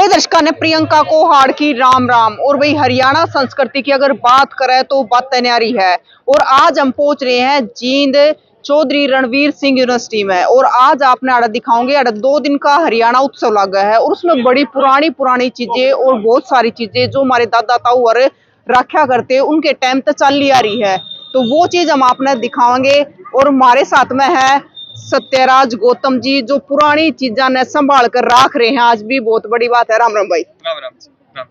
दर्शकों ने प्रियंका को हाड़ की राम राम। और वही हरियाणा संस्कृति की अगर बात करें तो बात न्यारी है। और आज हम पहुंच रहे हैं जींद चौधरी रणवीर सिंह यूनिवर्सिटी में। और आज आपने आड़ा दिखाओगे, आड़ा 2 दिन का हरियाणा उत्सव लगा है और उसमें बड़ी पुरानी चीजें और बहुत सारी चीजें जो हमारे दादा ताऊ और रखा करते उनके टाइम तक चल आ रही है, तो वो चीज हम आपने दिखाओगे। और हमारे साथ में है सत्यराज गौतम जी, जो पुरानी चीजा ने संभाल कर रख रहे हैं आज भी। बहुत बड़ी बात है। राम राम भाई। राम राम राम।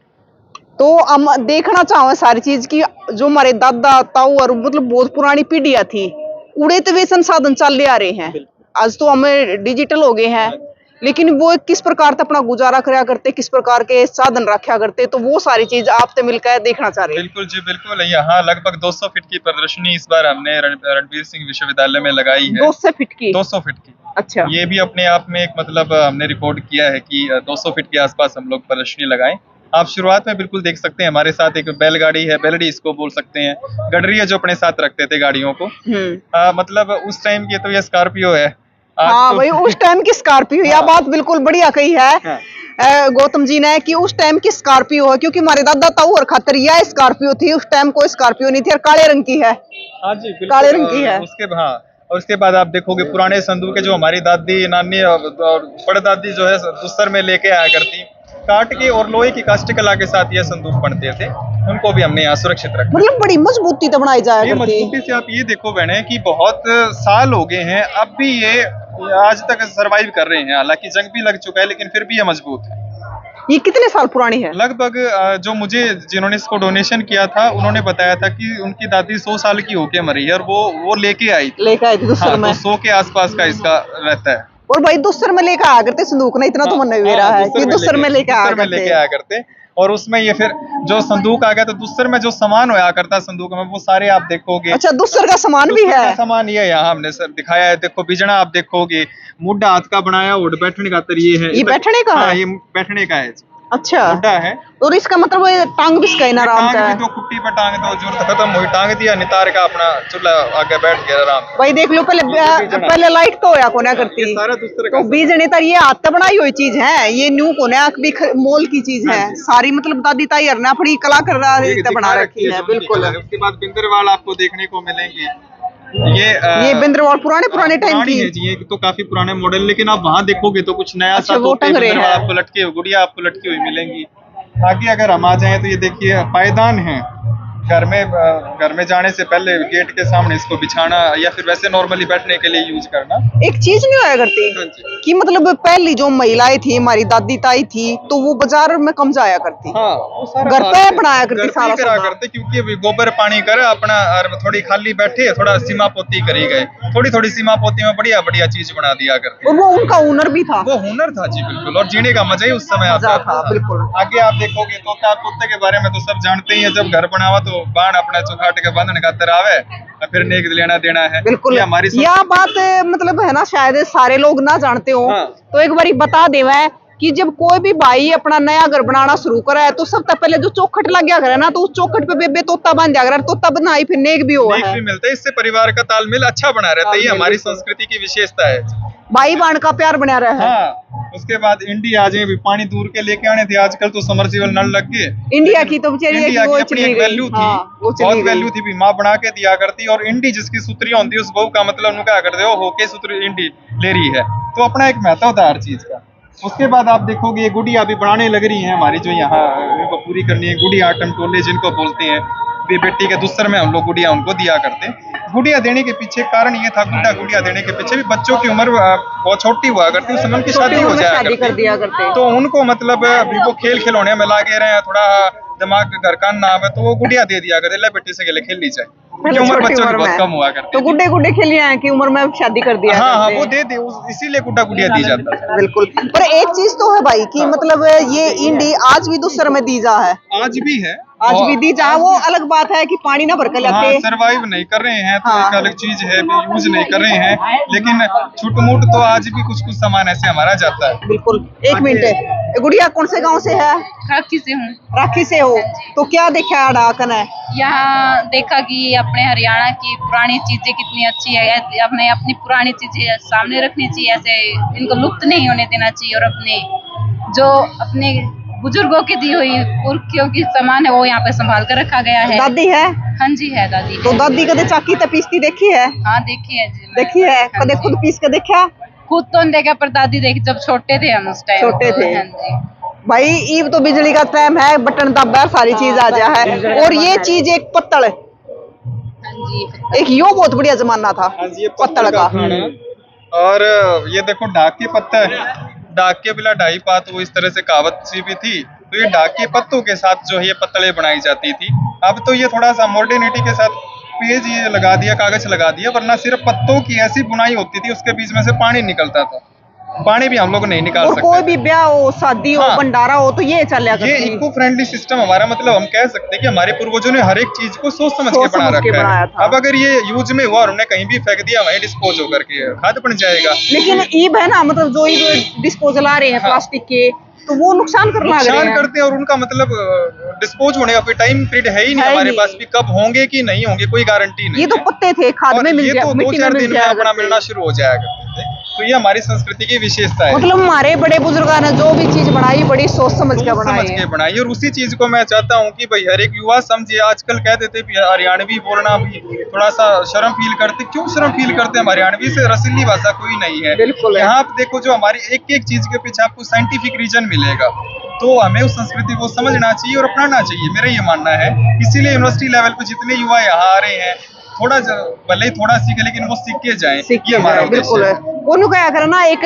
तो हम देखना चाहें सारी चीज की जो हमारे दादा ताऊ और मतलब बहुत पुरानी पीढ़ियां थी, उड़े तो वे संसाधन चल आ रहे हैं। आज तो हम डिजिटल हो गए हैं, लेकिन वो किस प्रकार से अपना गुजारा कराया करते, किस प्रकार के साधन रखा करते, तो वो सारी चीज आपसे मिलकर देखना चाह रहे हैं। बिल्कुल जी बिल्कुल। यहाँ लगभग 200 फीट की प्रदर्शनी इस बार हमने रणवीर सिंह विश्वविद्यालय में लगाई है। 200 फीट की? 200 फीट की। अच्छा। ये भी अपने आप में एक मतलब हमने रिकॉर्ड किया है कि 200 फीट के आसपास हम लोग प्रदर्शनी लगाएं। आप शुरुआत में बिल्कुल देख सकते हैं हमारे साथ एक बैलगाड़ी है, बैलडी इसको बोल सकते हैं, गडरी है जो अपने साथ रखते थे गाड़ियों को। मतलब उस टाइम की तो ये स्कॉर्पियो है। हाँ भाई, उस टाइम की स्कॉर्पियो। यह बात बिल्कुल बढ़िया कही है गौतम जी ने कि उस टाइम की स्कॉर्पियो है, क्योंकि हमारे दादा ताऊ और खातर यह स्कॉर्पियो थी। उस टाइम कोई स्कॉर्पियो नहीं थी और काले रंग की है। हाँ जी बिल्कुल, काले रंग की है। और उसके बाद आप देखोगे पुराने संदूक जो हमारी दादी नानी और परदादी जो है दुस्तर में लेके आया करती, काट के और लोहे की काष्ठ कला के साथ ये संदूक बनते थे, उनको भी हमने यहाँ सुरक्षित रखा। मतलब बड़ी मजबूती तो बनाई जाए। मजबूती से आप ये देखो बहने कि बहुत साल हो गए हैं, अब भी ये आज तक सरवाइव कर रहे हैं। हालांकि जंग भी लग चुका है लेकिन फिर भी ये मजबूत है। ये कितने साल पुरानी है? लगभग जो मुझे जिन्होंने इसको डोनेशन किया था उन्होंने बताया था कि उनकी दादी 100 साल की होके मरी है और वो लेके आई थी। तो 100 के आसपास का इसका रहता है। और भाई दूसर में लेके आया करते संदूक, ना इतना तो मन में रहा है कि दूसर में लेके आया करते। और उसमें ये फिर जो संदूक आ गया तो दूसर में जो सामान होया करता संदूक में वो सारे आप देखोगे। अच्छा, दूसर का सामान भी है? सामान ये यहाँ हमने सर दिखाया है। देखो बिजड़ा आप देखोगे, मुड्ढा हाथ का बनाया और बैठने का ये है। ये बैठने का है? ये बैठने का है। अच्छा, मुड्ढा है। और इसका मतलब टांग भी इसका आराम से तो कुट्टी पर टांग दो, जरूरत खत्म हुई टांग दिया, नितार का अपना चूल्हा आगे बैठ गया आराम। भाई देख लो, पहले लाइट तो होया कोना करती, सारा दूसरे तो बीज नेतर ये हाथ बनाई हुई चीज है, ये न्यू कोना भी मोल की चीज है सारी। मतलब दादी ताई ने अपनी कला कर बना रखी है। बिल्कुल। उसके बाद बिंदरवाल आपको देखने को मिलेंगे। ये बिंदरवाल पुराने टाइम की है जी। ये तो काफी पुराने मॉडल, लेकिन आप वहाँ देखोगे तो कुछ नया सा वो टंग रहे हैं। आपको लटके हुए, गुड़िया आपको लटकी हुई मिलेंगी। आगे अगर हम आ जाएं तो ये देखिए पायदान है। घर में जाने से पहले गेट के सामने इसको बिछाना या फिर वैसे नॉर्मली बैठने के लिए यूज करना। एक चीज नहीं होया करती कि मतलब पहली जो महिलाएं थी, हमारी दादी ताई थी, तो वो बाजार में कम जाया करती। घर पे बनाया करती, सारा करा करते, क्योंकि गोबर पानी कर अपना थोड़ी खाली बैठे, थोड़ा सीमा पोती करी गए, थोड़ी सीमा पोती में बढ़िया चीज बना दिया करते। और वो उनका हुनर भी था। वो हुनर था जी बिल्कुल। और जीने का मजा ही उस समय आता था। बिल्कुल। आगे आप देखोगे तोते के बारे में तो सब जानते ही है। जब घर बनावा तो बाण अपना चौखाट के बांधने का तरावे, फिर नेक लेना देना है। बिल्कुल। हमारी यह बात मतलब है ना, शायद सारे लोग ना जानते हो। तो एक बार बता देवे कि जब कोई भी भाई अपना नया घर बनाना शुरू करा है तो सबसे पहले जो चौखट लग गया करे ना, तो उस चौखट पे बेबे तोता बन जाएगा, तोता बनाई फिर नेक भी हो है। मिलता है। इससे परिवार का तालमेल अच्छा बना रहता है। ये हमारी संस्कृति की विशेषता है। भाई बहन का प्यार बना रहा है। उसके बाद इंडिया आ जाए, पानी दूर के लेके आने थे, आजकल तो समरसीबल नल लग गए। इंडिया की तो बेचारी अपनी एक वैल्यू थी, बहुत वैल्यू थी भी, माँ बना के दिया करती। और इंडी जिसकी सूत्रियां होती है उस बहू का मतलब उनका करते हो होके सूत्री इंडी ले रही है, तो अपना एक महत्व था हर चीज का। उसके बाद आप देखोगे ये गुड़िया अभी बनाने लग रही है हमारी, जो यहाँ इनको पूरी करनी है। गुड़िया आटम टोले जिनको बोलते हैं, बेटी के दूसर में हम लोग गुड़िया उनको दिया करते। गुड़िया देने के पीछे कारण ये था, गुड़िया देने के पीछे भी बच्चों की उम्र बहुत छोटी हुआ करती, उस समय उनकी शादी हो जाया करती। तो उनको मतलब अभी वो खेल खिलौने में लगे रहे, थोड़ा दिमाग घर का ना आवे, तो वो गुड़िया दे दिया करते, ले बेटी से खेले खेलनी चाहिए। उम्र बच्चों की बहुत कम हुआ करती, तो गुड्डे खेली हैं कि उम्र में शादी कर दिया। हाँ, वो दे इसीलिए गुड़िया दी जाता है। बिल्कुल। पर एक चीज तो है भाई कि मतलब ये इंडी आज भी दूसरे में दी जा है। आज भी है, आज भी दी जा। वो अलग बात है कि पानी ना भर कर लाते, सरवाइव नहीं कर रहे हैं, तो एक अलग चीज है, यूज नहीं कर रहे हैं। लेकिन छूट मूट तो आज भी कुछ सामान ऐसे हमारा जाता है। बिल्कुल। एक मिनट, गुड़िया कौन से गांव से है? राखी से हूँ। राखी से हो, तो क्या देखा डाकन है यहाँ? देखा कि अपने हरियाणा की पुरानी चीजें कितनी अच्छी है, अपनी पुरानी चीजें सामने रखनी चाहिए, ऐसे इनको लुप्त नहीं होने देना चाहिए। और अपने बुजुर्गों की दी हुई पुरखियों की सामान है वो यहाँ पे संभाल कर रखा गया है। दादी है हाँ जी है दादी तो है। दादी कदे चाकी ते पीसती देखी है? हाँ देखी है जी मैंने। देखी है हाँ कदे जी। खुद पीस के देखा? खुद तो नहीं देखा पर दादी देखी जब छोटे थे हम उस टाइम। छोटे थे। हाँ जी। भाई ईब तो बिजली का टाइम है, बटन दबा सारी चीज आ जा है। और ये चीज एक पत्तल, हाँ जी। एक यो बहुत बढ़िया जमाना था हाँ जी, ये पत्तल का। खाना। और ये देखो डाक के पत्ता है, डाक के बिला ढाई पात, वो इस तरह से कहावत सी भी थी। तो ये डाक के पत्तों के साथ जो है ये पत्तलें बनाई जाती थी। अब तो ये थोड़ा सा मॉडर्निटी के साथ पेज ये लगा दिया, कागज लगा दिया, वरना सिर्फ पत्तों की ऐसी बुनाई होती थी, उसके बीच में से पानी निकलता था। पानी भी हम लोग नहीं निकाल और सकते कोई थे। भी ब्याह हो, शादी हो, हाँ। भंडारा हो तो ये चलिया ये करती। इको फ्रेंडली सिस्टम हमारा, मतलब हम कह सकते हैं कि हमारे पूर्वजों ने हर एक चीज को सोच समझ के बना रखा बनाया है। था। अब अगर ये यूज में हुआ और उन्हें कहीं भी फेंक दिया, वहीं डिस्पोज होकर के खाद बन जाएगा। लेकिन ईब है ना, मतलब जो ईब डिस्पोजल आ रहे हैं हाँ। प्लास्टिक के, तो वो नुकसान करने लग रहे नुकसान हैं। करते हैं और उनका मतलब डिस्पोज होने का कोई टाइम पीरियड है ही नहीं है ही हमारे नहीं। पास भी, कब होंगे कि नहीं होंगे कोई गारंटी नहीं ये तो है। पत्ते थे, खाद और में मिल ये जाए, तो मिट्टी में 2-4 मिल दिन में जाया अपना करते। मिलना शुरू हो जाया करते थे। तो ये हमारी संस्कृति की विशेषता है। मतलब हमारे बड़े बुजुर्गों ने जो भी चीज बनाई बड़ी सोच समझ के बनाई है। बनाई, और उसी चीज को मैं चाहता हूँ कि भाई हर एक युवा समझे। आजकल कह देते भी हरियाणवी बोलना भी थोड़ा सा शर्म फील करते। क्यों शर्म फील करते हैं? हरियाणवी से रसीली भाषा कोई नहीं है। बिल्कुल है। यहाँ आप देखो, जो हमारी एक एक चीज के पीछे आपको साइंटिफिक रीजन मिलेगा, तो हमें उस संस्कृति को समझना चाहिए और अपनाना चाहिए, मेरा ये मानना है। इसीलिए यूनिवर्सिटी लेवल पे जितने युवा यहाँ आ रहे हैं, थोड़ा भले ही थोड़ा सीखे, लेकिन वो सीख के जाएं, ये हमारा बिल्कुल उद्देश्य है। है। उन्होंने कहा करा ना, एक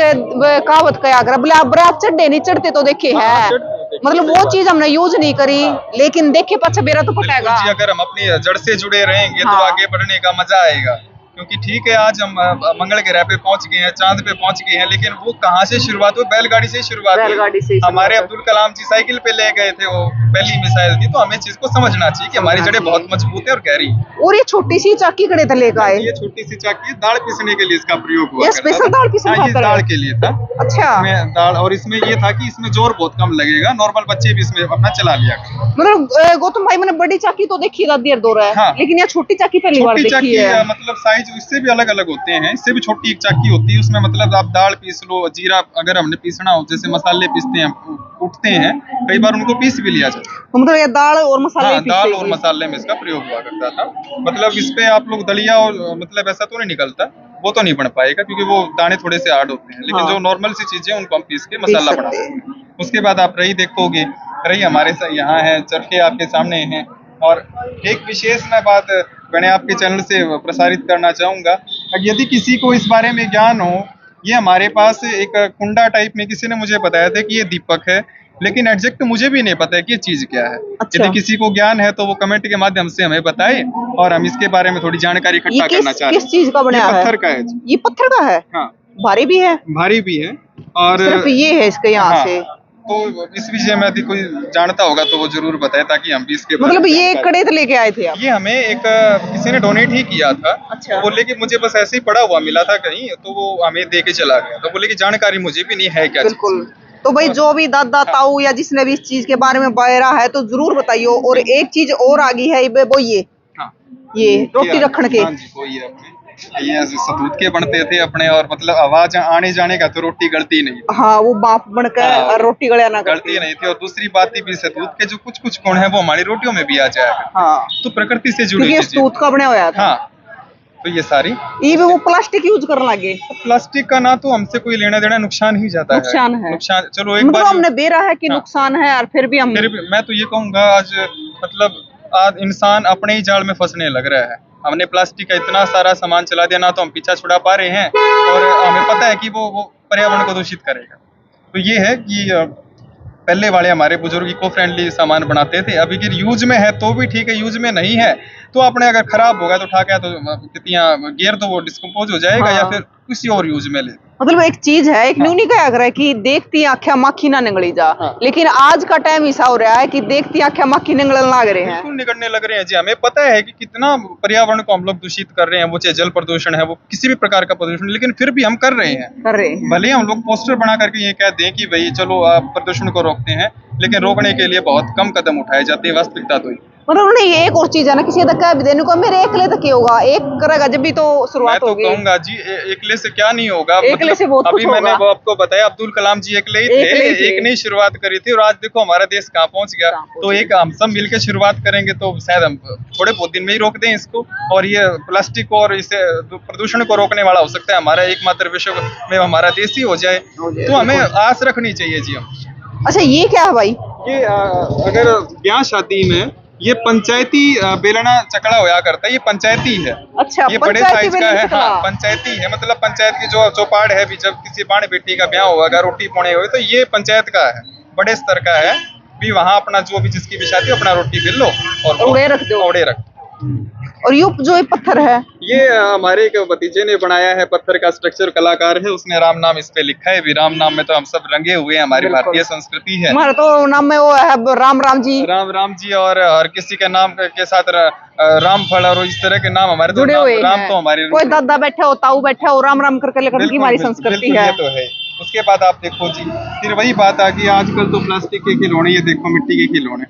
कहावत कहा करा, बोले आप रात चढ़े नहीं चढ़ते तो देखे हाँ, है। चढ़ते तो देखे, मतलब सही वो बात चीज हमने यूज नहीं करी, लेकिन देखे पछे बेरा तो बिल्कुल पटेगा। जी, अगर हम अपनी जड़ से जुड़े रहेंगे तो हाँ। आगे बढ़ने का मजा आएगा। क्योंकि ठीक है, आज हम मंगल ग्रह पे पहुंच गए हैं, चांद पे पहुंच गए हैं, लेकिन वो कहाँ से शुरुआत हुई? बैलगाड़ी से शुरुआत हुई। बैलगाड़ी से ही हमारे शुरुआत अब्दुल कलाम जी साइकिल पे ले गए थे, वो पहली मिसाइल थी। तो हमें चीज को समझना चाहिए कि हमारी जड़ें बहुत मजबूत है और गहरी है। और ये छोटी सी चाकी कड़े थे लेकर आए। ये छोटी सी चाकी दाल पीसने के लिए इसका प्रयोग हुआ ये करता स्पेशल था। दाल पीसने हाँ, ये खातिर है? दाल के लिए था। अच्छा। इसमें दाल, और इसमें ये था कि इसमें जोर बहुत कम लगेगा, नॉर्मल बच्चे भी इसमें अपना चला लिया करते। मतलब गौतम भाई, मैंने बड़ी चाकी तो देखी दादी दो है। हाँ। लेकिन ये छोटी चाकी पहली बार छोटी देखी चाकी है। मतलब साइज इससे भी अलग अलग होते हैं। इससे भी छोटी एक चाकी होती है, उसमें मतलब आप दाल पीस लो, जीरा अगर हमने पीसना हो, जैसे मसाले पीसते हैं, उठते हैं, कई बार उनको पीस भी लिया जाता है। तो मतलब ये दाल और मसाले हाँ, ही पीसे दाल और हुए। मसाले में इसका प्रयोग हुआ करता था। मतलब इस पे आप लोग दलिया और मतलब ऐसा तो नहीं निकलता, वो तो नहीं बन पाएगा क्योंकि वो दाने थोड़े से हार्ड होते हैं। लेकिन हाँ। जो नॉर्मल सी चीजें उनको हम पीस के मसाला बना सकते सकते हैं। उसके बाद आप रही देखोगे, रही हमारे साथ यहाँ है, चरखे आपके सामने हैं। और एक विशेष मैं बात मैंने आपके चैनल से प्रसारित करना चाहूंगा, यदि किसी को इस बारे में ज्ञान हो, ये हमारे पास एक कुंडा टाइप में किसी ने मुझे बताया था कि ये दीपक है, लेकिन एग्जैक्ट मुझे भी नहीं पता है कि ये चीज क्या है। अच्छा। यदि किसी को ज्ञान है तो वो कमेंट के माध्यम से हमें बताए और हम इसके बारे में थोड़ी जानकारी ये इकट्ठा करना चाह रहे किस चीज का बनाया ये है? पत्थर का है जी। ये पत्थर का है? हाँ, भारी भी है? भारी भी है। और सिर्फ ये है इसके यहाँ हाँ, से? तो इस विषय में यदि कोई जानता होगा तो वो जरूर बताए, ताकि हम भी इसके बारे मतलब में ये जानकारी- कड़े तो लेके आए थे आप? ये हमें एक किसी ने डोनेट ही किया था। अच्छा। तो बोले कि मुझे बस ऐसे ही पड़ा हुआ मिला था कहीं, तो वो हमें दे के चला गया। तो बोले कि जानकारी मुझे भी नहीं है क्या चीज़। बिल्कुल। तो भाई जो भी दादा ताऊ या जिसने भी इस चीज के बारे में बायरा है तो जरूर बताइए। और एक चीज और आ गई है, वो हाँ, ये रोटी रखने के। हाँ जी, वो ये अपने ये ऐसे सतूत के बनते थे अपने, और मतलब आवाज आने जाने का तो रोटी गलती नहीं थी। हाँ, वो बाप बनकर हाँ, और रोटी गलिया ना गलती नहीं थी। और दूसरी बात भी, सतूत के जो कुछ कुछ गुण है वो हमारी रोटियों में भी आ जाएगा। हाँ, तो प्रकृति से जुड़ी क्योंकि ये चीजें। स्तूत का बना हुआ था। हाँ, तो ये सारी ये भी वो प्लास्टिक यूज करने लगे। प्लास्टिक का ना तो हमसे कोई लेना देना, नुकसान ही ज्यादा है। नुकसान है। नुकसान, चलो एक मतलब बार हमने बेरा है कि हाँ। नुकसान है, और फिर भी हम फिर भी मैं तो ये कहूंगा, आज मतलब आज इंसान अपने ही जाल में फंसने लग रहा है। हमने प्लास्टिक का इतना सारा सामान चला दिया, ना तो हम पीछा छुड़ा पा रहे हैं, और हमें पता है कि वो पर्यावरण को दूषित करेगा। तो ये है कि पहले वाले हमारे बुजुर्ग इको फ्रेंडली सामान बनाते थे। अभी अगर यूज में है तो भी ठीक है, यूज में नहीं है तो आपने अगर खराब होगा तो उठा के तो कितनी गियर तो वो डिस्कम्पोज हो जाएगा। हाँ। या फिर किसी और यूज में ले। मतलब एक चीज है, एक न्यूनी का अगर है कि देखती आंखें मक्खी ना निगली जा। हाँ। लेकिन आज का टाइम ऐसा हो रहा है कि देखती आंखें मक्खी निगलने लग रहे हैं। बिल्कुल निकलने लग रहे हैं जी। हमें पता है कि कितना पर्यावरण को हम लोग दूषित कर रहे हैं, वो चाहे जल प्रदूषण है, वो किसी भी प्रकार का प्रदूषण, लेकिन फिर भी हम कर रहे हैं। कर रहे हैं। भले ही हम लोग पोस्टर बना करके ये कह दें कि भाई चलो आप प्रदूषण को रोकते हैं, लेकिन रोकने के लिए बहुत कम कदम उठाए जाते हैं, वास्तविकता तो ही। मतलब नहीं, एक और चीज है ना, किसी धक्का भी देने को मेरे एकले तक ही होगा, एक करेगा जब भी तो मैं शुरुआत तो होगी। कहूंगा जी एकले से क्या नहीं होगा, एकले से बहुत अभी कुछ मैंने होगा। वो आपको बताया अब्दुल कलाम जी एकले ही एकले ही थे, थे। एक ने ही शुरुआत करी थी और आज देखो हमारा देश कहाँ पहुंच गया। तो एक हम सब मिलकर शुरुआत करेंगे तो शायद हम थोड़े बहुत दिन में ही रोक दें इसको, और ये प्लास्टिक और इसे प्रदूषण को रोकने वाला हो सकता है हमारा एकमात्र विश्व में हमारा देश ही हो जाए। तो हमें आस रखनी चाहिए जी हम। अच्छा ये क्या है भाई? ये अगर ब्याह शादी में ये पंचायती बेलना चकड़ा होया करता है, ये पंचायती है। अच्छा, ये बड़े पंचायती साइज का बेलना है। चकड़ा। हाँ, पंचायती है, मतलब पंचायत की जो चौपाड़ है भी, जब किसी बाण बेटी का ब्याह होगा, रोटी पोने हुए, तो ये पंचायत का है, बड़े स्तर का है भी। वहाँ अपना जो भी जिसकी भी शादी अपना रोटी बेल लो और उड़े रख दो। उड़े रख। और ये जो ये पत्थर है, ये हमारे एक भतीजे ने बनाया है, पत्थर का स्ट्रक्चर कलाकार है, उसने राम नाम इस पे लिखा है भी। राम नाम में तो हम सब रंगे हुए हैं, हमारी बिल्कुल। भारतीय संस्कृति है। हमारे तो नाम में वो है राम राम जी राम राम जी, और हर किसी के नाम के साथ रामफल और इस तरह के नाम हमारे तो जुड़े हुए राम हैं। तो हमारे कोई दादा बैठे हो, ताऊ बैठे हो, राम राम करके लेकर की हमारी संस्कृति बिल्कुल, है। ये तो है। उसके बाद आप देखो जी, फिर वही बात आ गई, आजकल तो प्लास्टिक के खिलौने, ये देखो मिट्टी के खिलौने,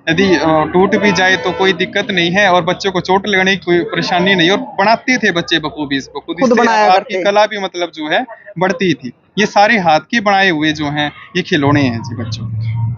यदि टूट भी जाए तो कोई दिक्कत नहीं है और बच्चों को चोट लगने की कोई परेशानी नहीं। और बनाते थे बच्चे बखूबी इसको, खुद खुद इससे बनाया आपकी करते। कला भी मतलब जो है बढ़ती थी। ये सारे हाथ के बनाए हुए जो हैं ये खिलौने हैं जी बच्चों।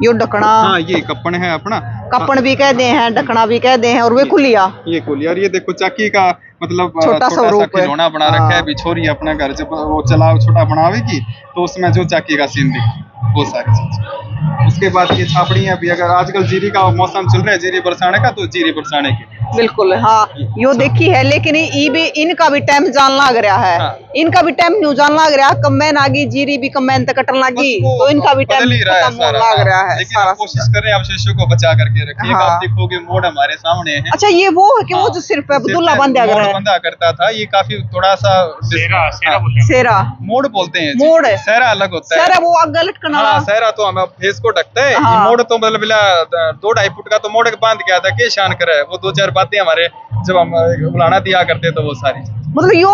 यो ढकना, हाँ, ये कप्पन है अपना, कपड़ भी कहते हैं, ढकना भी कहते हैं, और वे कुलिया। ये खोलिए। और ये देखो चाकी का मतलब छोटा सा रूप है। खिलौना बना रखा है, बिछोरी अपना घर जब वो चलाओ छोटा बनावेगी तो उसमें जो चाकी का सीन दिखे, वो सारी चीज। उसके बाद ये छापड़ियाँ भी, अगर आजकल जीरी का मौसम चल रहा है, जीरी बरसाने का, तो जीरी बरसाने की बिल्कुल हाँ, यो देखी है, लेकिन ये भी इनका भी टाइम जान लग रहा है। हाँ। इनका भी टाइम न्यू जान लग रहा है, कम्बैन आगी, जीरी भी कम्बैन तक कटन लगी, तो इनका भी टाइम बदल ही रहा है खत्म होने सारा। लग रहा है लेकिन सारा हम कोशिश कर रहे हैं अवशेषों को बचा करके रखिए। हाँ। आप देखोगे मोड़ हमारे सामने है। अच्छा ये वो है कि वो जो सिर पे अब्दुल्ला बंदा मोड़ बंधा करता था, ये काफी थोड़ा सा सेरा मोड़ बोलते हैं जी। मोड़। सहरा अलग होता है। सेरा वो आगे लटकना हाँ, वाला। सहरा तो हमें फेस को ढकता है। हाँ। ये मोड़ तो मतलब 2-2.5 फुट का तो मोड़ बांध के आता है, के शान करे है। वो 2-4 बातें हमारे जब हम बुलाना दिया करते तो वो सारी। मतलब यो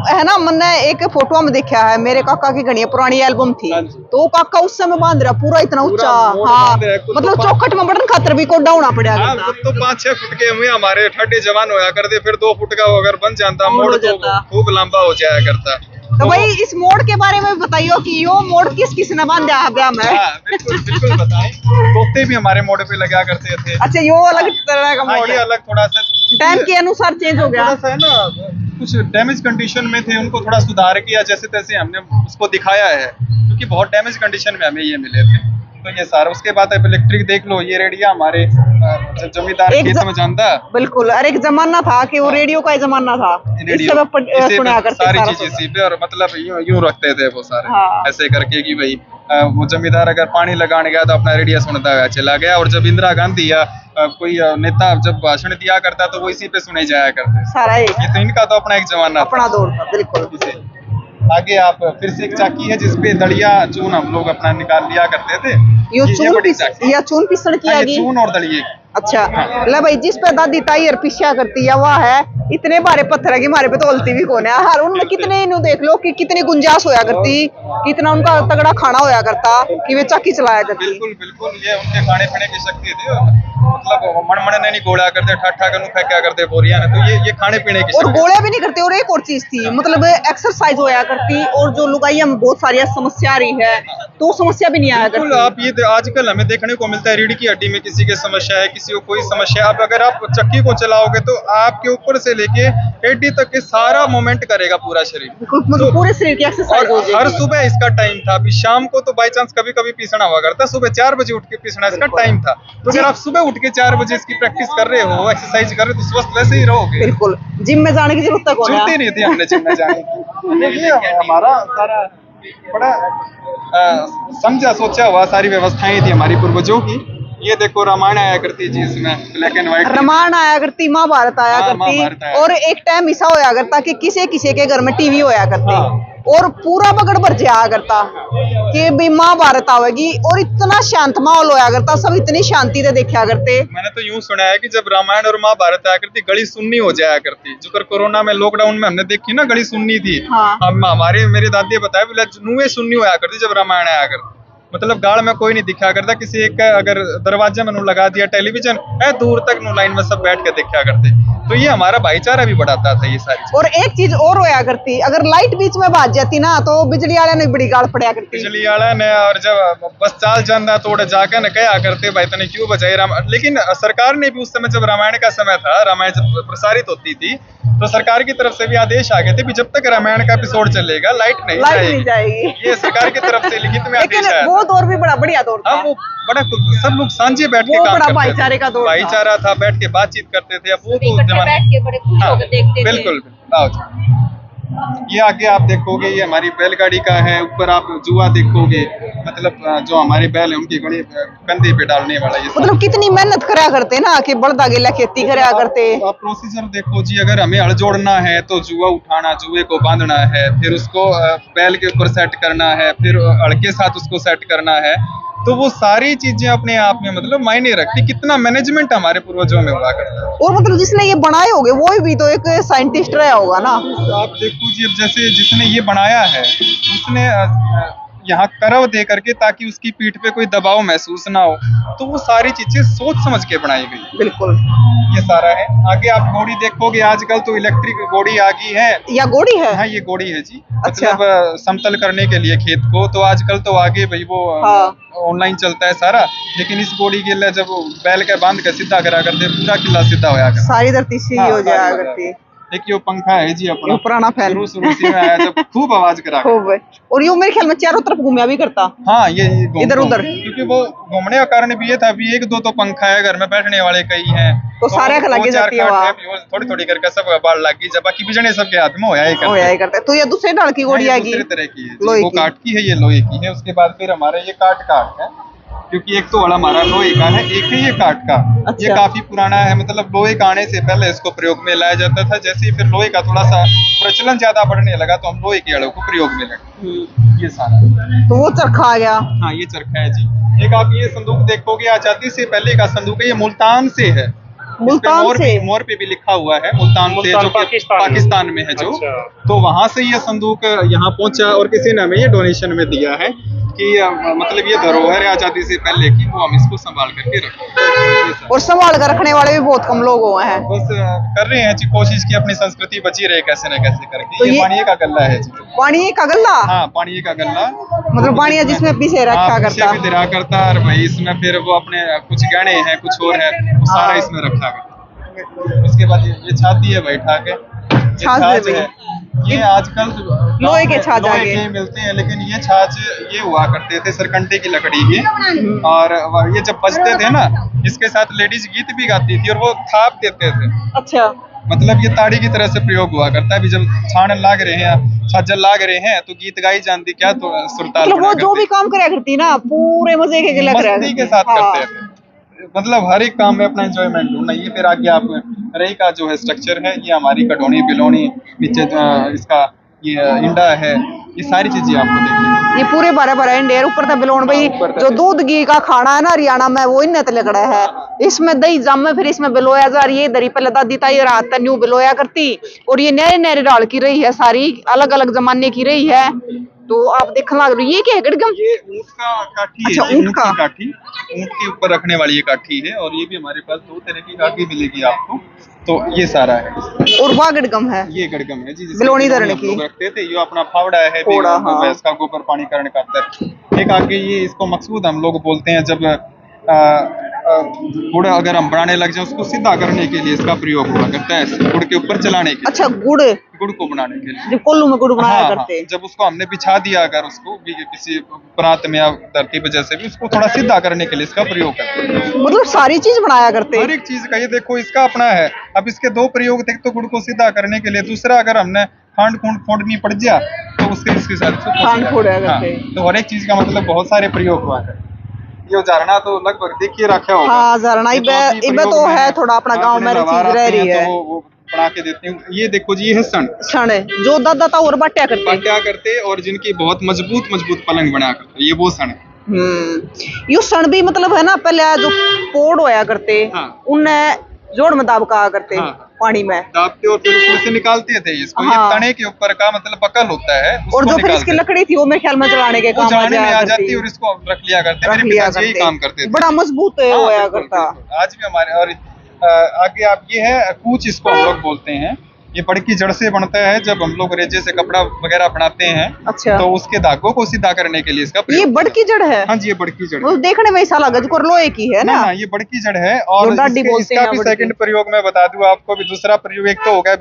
है ना, मैंने एक फोटो में देखा है, मेरे काका की घनी पुरानी एल्बम थी, हाँ जी। तो काका उस समय बांध रहा पूरा इतना ऊंचा। मोड़ हाँ, बांध रहा है, कुछ मतलब तो चौखट में बटन खातर भी को डाउना पड़ा हाँ, करता। तो 5-6 फुट के हुए हमारे ठड्डे जवान होया करते, फिर 2 फुट का अगर बन जाता मोड़ मोड़ हो तो जाता। खूब लंबा हो जाया करता। तो भाई इस मोड़ के बारे में बताइयो कि यो मोड़ किस किस ने बांधा है ब्याह में? हाँ, बिल्कुल बिल्कुल बताएं। तोते भी हमारे मोड़ पे लगा करते थे। अच्छा यो अलग तरह का हाँ, मोड़ ये है, अलग थोड़ा सा टाइम के अनुसार चेंज हो गया। थोड़ा सा है ना, कुछ डैमेज कंडीशन में थे, उनको थोड़ा सुधार किया, जैसे तैसे हमने उसको दिखाया है, क्योंकि बहुत डैमेज कंडीशन में हमें ये मिले थे। तो ये सारा, उसके बाद अब इलेक्ट्रिक देख लो, ये रेडिया हमारे जब जमींदार एक खेत में जानता। बिल्कुल, अरे एक जमाना था कि वो रेडियो का ही जमाना था, इस समय सुना करते सारी सारा चीजें सुना। इसी पे, और मतलब यूं रखते थे वो सारे। हाँ। ऐसे करके कि भाई वो जमींदार अगर पानी लगाने गया तो अपना रेडियो सुनता हुआ चला गया, और जब इंदिरा गांधी या कोई नेता जब भाषण दिया करता तो वो इसी पे सुने जाया करते। सारा ये तो इनका तो अपना एक जमाना था। अपना दौर था बिल्कुल। इसे आगे आप फिर से एक चाकी है जिसपे दलिया चून हम लोग अपना निकाल लिया करते थे। यो ये चून बड़ी पिस चाकी। या चून पिसण की हाँ, ये आगी। चून और दलिये। अच्छा ले भाई, जिस पे दादी ताई और पिसिया करती है वह है, इतने बारे पत्थर है कि हमारे पे तोलती भी कौन है। हर उनमें कितने इन्हों देख लो कि कितनी गुंजाइश होया करती, कितना उनका तगड़ा खाना होया करता कि वे चाकी चलाया करती। बिल्कुल बिल्कुल, ये उनके खाने पीने की शक्ति थी, मतलब मन ने नहीं गोला करते, ठट्ठा कनु फेंका करते बोरिया ने, तो ये खाने पीने की और शक्ति। गोले भी नहीं करते, और एक और चीज थी, मतलब एक्सरसाइज होया करती, और जो लुगाइया में बहुत सारी समस्या आ रही है तो समस्या भी नहीं आया बिल्कुल, करती। आप ये आजकल हमें देखने को मिलता है, रीढ़ की हड्डी में किसी की समस्या है, किसी को कोई समस्या। अब अगर आप चक्की को चलाओगे तो आपके ऊपर से लेके एडी तक के सारा मूवमेंट करेगा पूरा शरीर। मतलब पूरे शरीर की एक्सरसाइज हो और हर जाएगी। सुबह इसका टाइम था, अभी शाम को तो बाई चांस कभी कभी पीसना हुआ करता, सुबह 4 बजे उठ के पीसना इसका टाइम था। तो अगर आप सुबह उठ के 4 बजे इसकी प्रैक्टिस कर रहे हो, एक्सरसाइज कर रहे हो, तो स्वस्थ वैसे ही रहोगे। बिल्कुल, जिम में जाने की जरूरत तक होना। सुनते नहीं थे हमने जिम में जाने की। ये हमारा सारा बड़ा समझा सोचा हुआ सारी व्यवस्थाएं थी हमारी पूर्वजों की। ये देखो रामायण आया करती जी, इसमें ब्लैक एंड व्हाइट। रामायण आया करती, महाभारत आया हाँ, महाभारत करती, आया और एक टाइम ऐसा होया करता कि किसी किसी के घर में टीवी होया करती, हाँ। और पूरा बगड़ भर आया करता कि भी महाभारत आवेगी, और इतना शांत माहौल होया करता, सब इतनी शांति से देखा करते। मैंने तो यूं सुना है कि जब रामायण और महाभारत आया करती, गली सुननी हो जाया करती। जो कर कोरोना में लॉकडाउन में हमने देखी ना, गली सुननी थी। हाँ। अब मेरी दादी बताया, बोला नुए सुननी होया करती जब रामायण आया करती। मतलब गाड़ में कोई नहीं दिखा करता, किसी एक का अगर दरवाजे में लगा दिया टेलीविजन है, दूर तक लाइन में सब बैठ के देखा करते। तो ये हमारा भाईचारा भी बढ़ाता था ये सारी। और एक चीज और होया करती, अगर लाइट बीच में भाग जाती ना तो बिजली वाले ने बड़ी गाड़ पड़ा करती। बिजली वाला ने, और जब बस चाल जाना तो जाकर न कहा करते भाई तने क्यों बचाई रामायण। लेकिन सरकार ने भी उस समय, जब रामायण का समय था, रामायण जब प्रसारित होती थी, तो सरकार की तरफ से भी आदेश आ गए थे जब तक रामायण का एपिसोड चलेगा लाइट नहीं जाएगी। ये सरकार की तरफ से लिखित में आदेश आया। वो दौर भी बड़ा बढ़िया दौर था। वो बड़ा सब लोग सांझे बैठ के काम करते थे, भाईचारे का दौर, भाईचारा था, बैठ के बातचीत करते थे। अब वो तो बैठ के बड़े खुश होकर देखते थे। बिल्कुल। ये आगे आप देखोगे, ये हमारी बैलगाड़ी का है। ऊपर आप जुआ देखोगे, मतलब जो हमारे बैल है उनकी गड़ी कंधे पे डालने वाला। ये मतलब कितनी मेहनत करा करते ना कि बड़दा गेला खेती करा करते। आप प्रोसीजर देखो जी, अगर हमें हल जोड़ना है तो जुआ उठाना, जुए को बांधना है, फिर उसको बैल के ऊपर सेट करना है, फिर हल के साथ उसको सेट करना है। तो वो सारी चीजें अपने आप में मतलब मायने रखती, कितना मैनेजमेंट हमारे पूर्वजों में हुआ करता है। और मतलब जिसने ये बनाए होगे वो भी तो एक साइंटिस्ट रहा होगा ना। आप देखो जी, अब जैसे जिसने ये बनाया है उसने यहाँ करव दे करके, ताकि उसकी पीठ पे कोई दबाव महसूस ना हो, तो वो सारी चीजें सोच समझ के बनाई गई। बिल्कुल, ये सारा है। आगे आप घोड़ी देखोगे, आजकल तो इलेक्ट्रिक घोड़ी आ गई है। या घोड़ी है? हाँ, ये घोड़ी है जी। अच्छा। मतलब समतल करने के लिए खेत को, तो आजकल तो आगे भाई वो ऑनलाइन चलता है सारा। लेकिन इस घोड़ी के लिए जब बैल के बांध के सीधा करा करते, पूरा किला सीधा होया करता, सारी धरती सीधी हो जाया करती। देखिए वो पंखा है जी अपना, पुराना फैन, शुरू से आया जब खूब आवाज करा। और ये मेरे ख्याल में चारों तरफ घूमया भी करता। हाँ, ये इधर उधर, क्योंकि वो घूमने का कारण भी ये था, अभी एक दो तो पंखा है, घर में बैठने वाले कई हैं, तो सारे लगी जाती है। थोड़ी थोड़ी करके सब बाढ़ लगी, जब बाकी बिजने सबके हाथ में होया ही करते। तो ये दूसरे ढाल की घोड़ी आएगी, दूसरे तरह की है, वो काठ की है, ये लोहे की है। उसके बाद फिर हमारे ये काठ है, क्योंकि एक तो वाला हमारा लोहे का है, एक है ये काठ का। अच्छा। ये काफी पुराना है, मतलब लोहे का आने से पहले इसको प्रयोग में लाया जाता था। जैसे ही फिर लोहे का थोड़ा सा प्रचलन ज्यादा बढ़ने लगा तो हम लोहे के अड़ों को प्रयोग में लगे। ये सारा तो वो चरखा आ गया। हाँ, ये चरखा है जी। एक आप ये संदूक देखोगे, आजादी से पहले का संदूक है, ये मुल्तान से है। मोर पे भी लिखा हुआ है मुल्तान से, जो पाकिस्तान में है जो। तो वहां से ये संदूक यहाँ पहुंचा और किसी ने हमें ये डोनेशन में दिया है कि मतलब ये धरोहर है आजादी से पहले की, वो हम इसको संभाल करके रखें। और संभाल कर रखने वाले भी बहुत कम लोग हुए हैं। बस कर रहे हैं जी कोशिश की अपनी संस्कृति बची रहे कैसे न कैसे करके। तो ये पानी का गल्ला है जी। पानी का गल्ला? हाँ, पानी का गल्ला, मतलब पानी जिसमें पीछे रखा करता, धरा करता, और भाई इसमें फिर वो अपने कुछ गहने हैं, कुछ और है, वो सारा इसमें रखा करता। उसके बाद ये छाती है भाई ठाके, छाछ है। ये आजकल लोहे के छाछ आ गए मिलते हैं, लेकिन ये छाछ ये हुआ करते थे सरकंडे की लकड़ी के। और ये जब बजते थे ना, इसके साथ लेडीज गीत भी गाती थी और वो थाप देते थे। अच्छा, मतलब ये ताड़ी की तरह से प्रयोग हुआ करता है। अभी जब छान लाग रहे हैं, छाजल लाग रहे हैं, तो गीत गाई जानती क्या, तो सुरताल वो जो भी काम करा करती ना पूरे मजे के साथ करते थे। मतलब हर एक काम में अपना एंजॉयमेंट ढूंढना। ये फिर आगे आप रही का जो है स्ट्रक्चर है, ये हमारी कटोनी बिलोनी, नीचे इसका ये इंडा है, ये सारी चीजें आपको देखिए। ये पूरे बारह इंडे, ऊपर था बिलोन भाई। जो दूध घी का खाना है ना हरियाणा में, वो इन्हें लकड़ा है। इसमें दही जम, फिर इसमें बिलोया जा रही है। दरी पहले दादी ताई रात न्यू बिलोया करती, और ये नहरे नहरे डाल की रही है, सारी अलग अलग जमाने की रही है। तो आप देखना लग रही है, ये क्या है गड़गम? ये ऊंट का काठी है। अच्छा, ऊंट का काठी, ऊंट के ऊपर रखने वाली ये काठी है। और ये भी हमारे पास दो तरह की काठी मिलेगी आपको। तो ये सारा है। और वह गड़गम है, ये गड़गम है जी, बिलोनी धरने की रखते थे। ये अपना फावड़ा है, भैंस का गोबर पानी करने का तर। एक आगे ये इसको मकसूद हम लोग बोलते हैं, जब गुड़ अगर हम बनाने लग जाए, उसको सीधा करने के लिए इसका प्रयोग हुआ करता है, गुड़ के ऊपर चलाने के लिए। अच्छा, गुड़ को बनाने के लिए जब कोल्लू में गुड़ बनाया करते, जब उसको हमने बिछा दिया, अगर उसको किसी प्रांत में या धरती पे जैसे भी, उसको थोड़ा सीधा करने के लिए इसका प्रयोग करते हैं। मतलब सारी चीज बनाया करते, हर एक चीज का। ये देखो इसका अपना है। अब इसके दो प्रयोग थे, तो गुड़ को सीधा करने के लिए, दूसरा अगर हमने खांड खूंड फोड़नी पड़ जाए तो उसके साथ खांड फोड़ा करते। तो हर एक चीज का मतलब बहुत सारे प्रयोग हुआ है। ये झरना तो लगभग देखिए रखा होगा। हाँ, झरना इबे तो है, थोड़ा अपना गांव में चीज रह रही है, तो वो बना के देते हैं। ये देखो जी, ये है सन है जो दादा था और बाट्या करते, और जिनकी बहुत मजबूत पलंग बना करते, ये वो सन है। यो सन भी मतलब है ना, पहले जो पोड़ होया करते, उनने जोड़ मुताबिक कहा करते। पानी में दाबते और फिर उसमें से निकालते थे इसको। ये हाँ। तने के ऊपर का मतलब पकल होता है, और उसको जो फिर इसकी निकालते थे। लकड़ी थी वो मेरे ख्याल में जलाने के वो काम जलाने में आ जाती करती। और इसको रख लिया करते, रख मेरे लिया पिताजी यही करते। काम करते थे। बड़ा मजबूत हाँ, होया बिल्कुल, करता। बिल्कुल। आज भी हमारे और आगे आप ये है कूच, इसको हम लोग बोलते हैं। ये बड़ की जड़ से बनता है। जब हम लोग रेजे से कपड़ा वगैरह बनाते हैं अच्छा। तो उसके धागों को सीधा करने के लिए इसका ये प्रयोग बड़ की जड़ है? हाँ जी, ये बड़ की जड़ वो है। देखने में ऐसा लगा जो लोहे की है ना? ना, ये बड़ की जड़ है। और जो डाडी बोलते इसका हैं भी बड़ की। सेकंड प्रयोग मैं बता दूं आपको भी। दूसरा प्रयोग एक तो होगा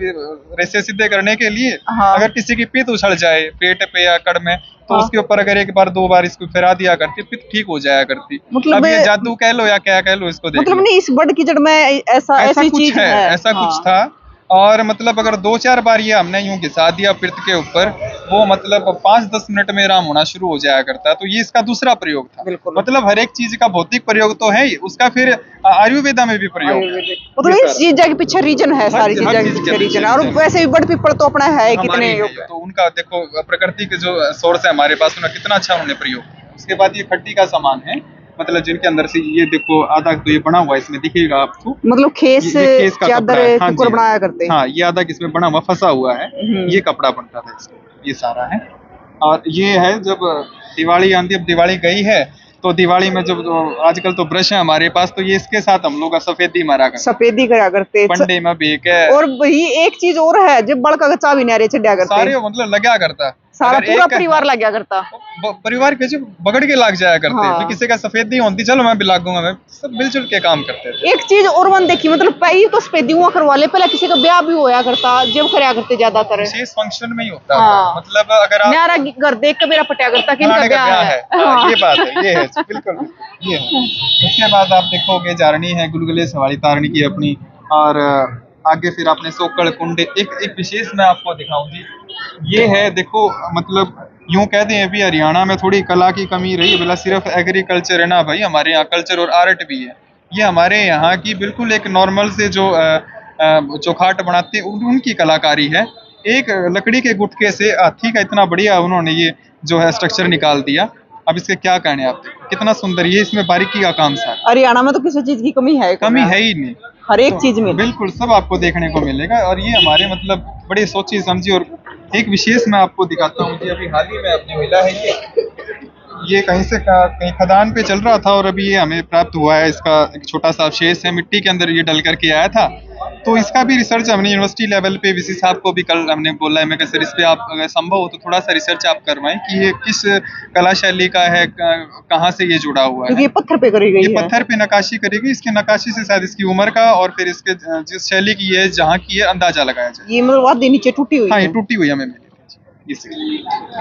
रेसे सीधे करने के लिए। हाँ। अगर किसी की पित्त उछल जाए पेट पे या कड़ में तो हाँ। उसके ऊपर अगर एक बार दो बार इसको फिरा दिया करती, पित्त ठीक हो जाया करती। मतलब अब ये जादू कह लो या क्या कह लो, इसको देख मतलब लो। नहीं, इस बड़ की जड़ में ऐसा ऐसी कुछ चीज है, ऐसा हाँ। कुछ था। और मतलब अगर 2-4 बार ये हमने यूं घिसा दिया पित्त के ऊपर, वो मतलब 5-10 मिनट में आराम होना शुरू हो जाया करता। तो ये इसका दूसरा प्रयोग था। बिल्कुल। मतलब हर एक चीज का भौतिक प्रयोग तो है ही, उसका फिर आयुर्वेदा में भी प्रयोग है। मतलब इस चीज के पीछे रीजन है, सारी हर चीजें के चीज के पीछे रीजन है। और reason है। वैसे भी बड़ पीपल तो अपना है हमारी कितने है ये। तो उनका देखो प्रकृति के जो सोर्स है हमारे पास, उन्हें कितना अच्छा उन्होंने प्रयोग। उसके बाद ये खट्टी का सामान है, मतलब जिनके अंदर से ये देखो आधा तो ये बना हुआ है, इसमें दिखेगा आपको। मतलब खेस ये खेस का कपड़ा चादर है। हाँ टुकड़ जी, बनाया करते। हाँ, ये आधा इसमें बना हुआ फंसा हुआ है, ये कपड़ा बनता था इसका, ये सारा है। और ये है जब दिवाली आती, अब दिवाली गई है तो दिवाली में जब आजकल तो ब्रश है हमारे पास, तो ये इसके साथ हम लोग सफेदी मारा करते, सफेदी करा करते। पंडे में बेक है। और वही एक चीज और है, जब बड़का कच्चा भी नारे चढ़ा करते सारे मतलब लगा करता, सारा अगर पूरा एक परिवार लग गया करता। परिवार के जो बगड़ के लाग जाया करते। हाँ। फिर किसी का सफेदी होती, चलो मैं भी लागूंगा, मैं सब मिलजुल के काम करते थे। एक चीज और मन देखी, मतलब पहले तो सफेदी हुआ करवा ले, पहले किसी का ब्याह भी होया करता जब करया करते ज्यादातर विशेष फंक्शन में ही होता हाँ। था। मतलब अगर आप न्यारा घर देख के मेरा पटिया करता कि इनका फलाने का ब्याह है। हाँ, हाँ। ये बात है, ये है बिल्कुल बिल्कुल, ये है। उसके बाद आप देखोगे जारनी है, गुलगुले सवारी तारनी की अपनी। और आगे फिर आपने सोकड़ कुंडे, एक विशेष मैं आपको दिखाऊं जी। ये है देखो, मतलब यूं कह दें अभी हरियाणा में थोड़ी कला की कमी रही है, बोला सिर्फ एग्रीकल्चर है ना भाई, हमारे यहाँ कल्चर और आर्ट भी है। ये हमारे यहाँ की बिल्कुल एक नॉर्मल से जो चौखाट बनाते हैं उनकी कलाकारी है। एक लकड़ी के गुटके से हाथी का इतना बढ़िया उन्होंने ये जो है स्ट्रक्चर निकाल दिया। अब इसके क्या कहने आप, कितना सुंदर, ये इसमें बारीकी का काम सा। हरियाणा में तो किसी चीज की कमी है कमी है ही नहीं, हर एक चीज में बिल्कुल सब आपको देखने को मिलेगा। और ये हमारे मतलब बड़े सोची समझी। और एक विशेष मैं आपको दिखाता हूँ जी, अभी हाल ही में आपने मिला है ये कहीं से कहीं खदान पे चल रहा था और अभी ये हमें प्राप्त हुआ है। इसका एक छोटा सा अवशेष है, मिट्टी के अंदर ये डल करके आया था। तो इसका भी रिसर्च हमने यूनिवर्सिटी लेवल पे वीसी साहब को भी कल हमने बोला है, मैं सर इस पे आप अगर संभव हो तो थोड़ा सा रिसर्च आप करवाएं कि ये किस कला शैली का है, कहाँ से ये जुड़ा हुआ क्योंकि है। ये पत्थर पे करी गई ये है। पत्थर पे नक्काशी करेगी, इसकी नक्काशी से शायद इसकी उम्र का और फिर इसके जिस शैली की है, जहाँ की है, अंदाजा लगाया जाए। ये मतलब आधी नीचे टूटी हुई हाँ, ये है। टूटी हुई हमें मिली थी इसलिए।